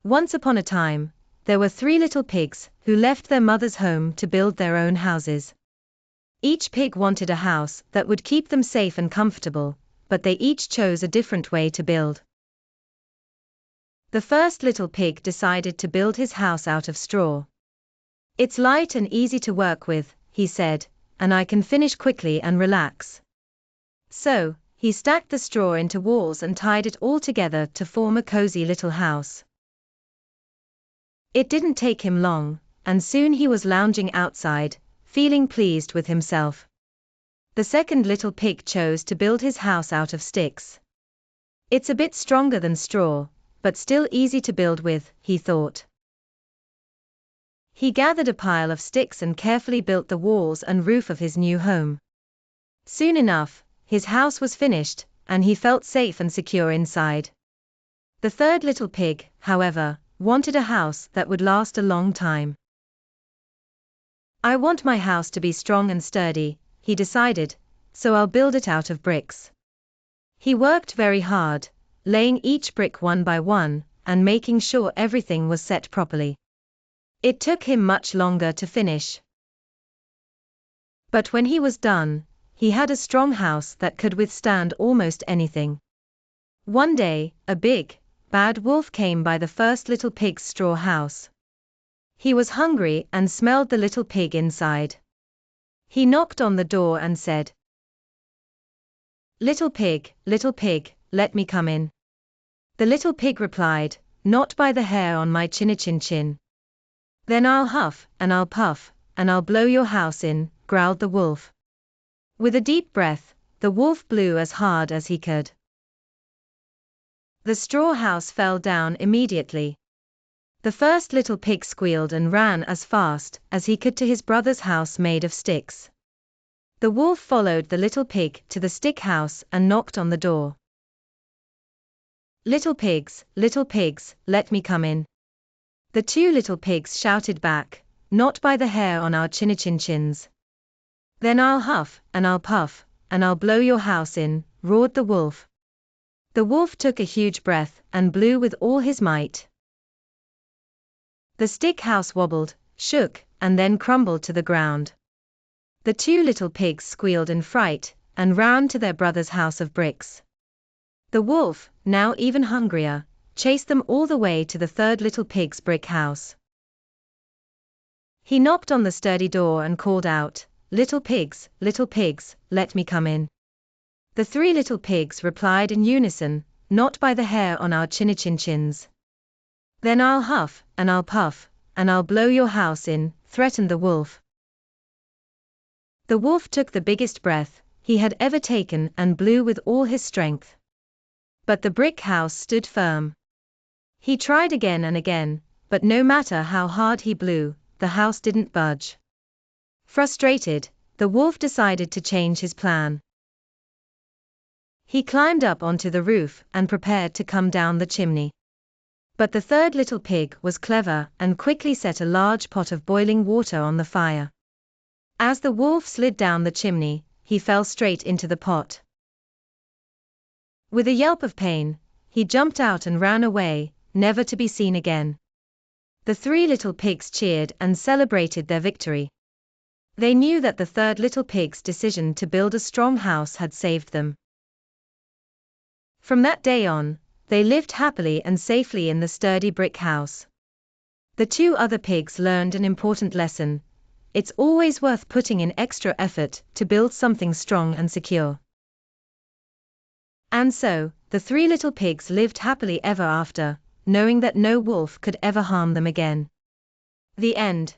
Once upon a time, there were 3 little pigs who left their mother's home to build their own houses. Each pig wanted a house that would keep them safe and comfortable, but they each chose a different way to build. The first little pig decided to build his house out of straw. "It's light and easy to work with," he said, "and I can finish quickly and relax." So, he stacked the straw into walls and tied it all together to form a cozy little house. It didn't take him long, and soon he was lounging outside, feeling pleased with himself. The second little pig chose to build his house out of sticks. "It's a bit stronger than straw, but still easy to build with," he thought. He gathered a pile of sticks and carefully built the walls and roof of his new home. Soon enough, his house was finished, and he felt safe and secure inside. The third little pig, however, wanted a house that would last a long time. "I want my house to be strong and sturdy," he decided, "so I'll build it out of bricks." He worked very hard, laying each brick one by one, and making sure everything was set properly. It took him much longer to finish. But when he was done, he had a strong house that could withstand almost anything. One day, a big, bad wolf came by the first little pig's straw house. He was hungry and smelled the little pig inside. He knocked on the door and said, little pig, let me come in." The little pig replied, "Not by the hair on my chin. "Then I'll huff, and I'll puff, and I'll blow your house in," growled the wolf. With a deep breath, the wolf blew as hard as he could. The straw house fell down immediately. The first little pig squealed and ran as fast as he could to his brother's house made of sticks. The wolf followed the little pig to the stick house and knocked on the door. Little pigs, let me come in." The 2 little pigs shouted back, "Not by the hair on our chins. "Then I'll huff, and I'll puff, and I'll blow your house in," roared the wolf. The wolf took a huge breath and blew with all his might. The stick house wobbled, shook, and then crumbled to the ground. The 2 little pigs squealed in fright, and ran to their brother's house of bricks. The wolf, now even hungrier, chased them all the way to the third little pig's brick house. He knocked on the sturdy door and called out, little pigs, let me come in." The 3 little pigs replied in unison, "Not by the hair on our chins. "Then I'll huff, and I'll puff, and I'll blow your house in," threatened the wolf. The wolf took the biggest breath he had ever taken and blew with all his strength. But the brick house stood firm. He tried again and again, but no matter how hard he blew, the house didn't budge. Frustrated, the wolf decided to change his plan. He climbed up onto the roof and prepared to come down the chimney. But the third little pig was clever and quickly set a large pot of boiling water on the fire. As the wolf slid down the chimney, he fell straight into the pot. With a yelp of pain, he jumped out and ran away, never to be seen again. The 3 little pigs cheered and celebrated their victory. They knew that the third little pig's decision to build a strong house had saved them. From that day on, they lived happily and safely in the sturdy brick house. The 2 other pigs learned an important lesson: it's always worth putting in extra effort to build something strong and secure. And so, the 3 little pigs lived happily ever after, knowing that no wolf could ever harm them again. The end.